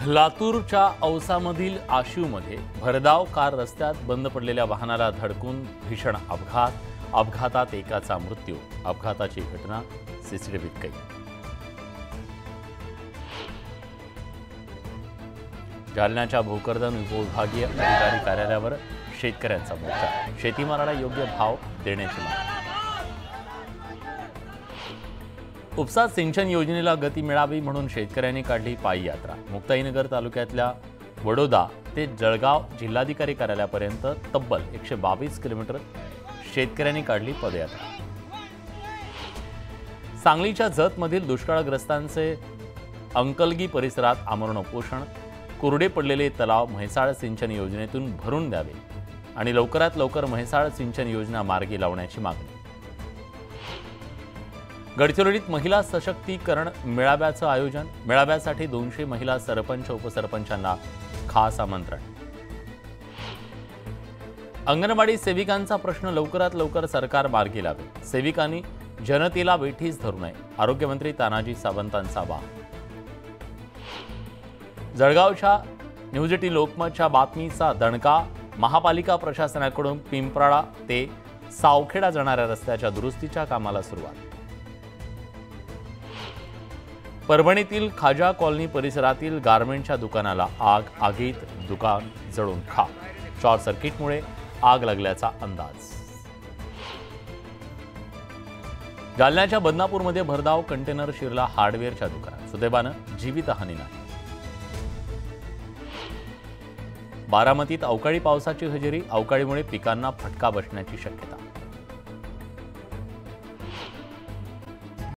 लातूरच्या औसामधील आशिवमध्ये भरधाव कार रस्त्यात बंद पडलेल्या वाहनाला धडकून भीषण अपघातात एकाचा मृत्यू। अपघाताची घटना सीसीटीव्हीत कैद। जालन्याच्या भोकरदन उपविभागीय अधिकारी कार्यालयावर शेतकऱ्यांचा मोर्चा। शेतीमालाला योग्य भाव देण्याची मागणी। उपसा सिंचन योजनेला गती मिळावी म्हणून शेतकऱ्यांनी काढली पायी यात्रा। मुक्ताईनगर तालुक्यातल्या वडोदा ते जळगाव जिल्हाधिकारी कार्यालयापर्यंत तब्बल 122 किलोमीटर शेतकऱ्यांनी काढली पदयात्रा। सांगलीच्या जतमधील दुष्काळग्रस्तांचे अंकलगी परिसरात आमरण उपोषण। कोरडे पडलेले तलाव म्हैसाळ सिंचन योजनेतून भरून द्यावे आणि लवकरात लवकर म्हैसाळ सिंचन योजना मार्गी लावण्याची मागणी। गडचिरोलीत महिला सशक्तीकरण मेळाव्याचं आयोजन। मेळाव्यासाठी 200 महिला सरपंच उपसरपंचांना खास आमंत्रण। अंगणवाडी सेविकांचा प्रश्न लवकरात लवकर सरकार मार्गी लावे। सेविकांनी जनतेला वेठीस धरू नये। आरोग्यमंत्री तानाजी सावंतांचा आवाहन। जळगावच्या न्यूज18 लोकमतच्या बातमीचा दणका। महापालिका प्रशासनाकडून पिंपराळा ते सावखेडा जाणाऱ्या रस्त्याच्या दुरुस्तीच्या कामाला सुरुवात। परभणीतील खाजा कॉलनी परिसरातील गारमेंटच्या दुकानाला आगीत दुकान जळून खाक। शॉर्ट सर्किटमुळे आग लागल्याचा अंदाज। जालन्याच्या बदनापूरमध्ये भरधाव कंटेनर शिरला हार्डवेअरच्या दुकानात। सुदैवानं जीवितहानी नाही। बारामतीत अवकाळी पावसाची हजेरी। अवकाळीमुळे पिकांना फटका बसण्याची शक्यता।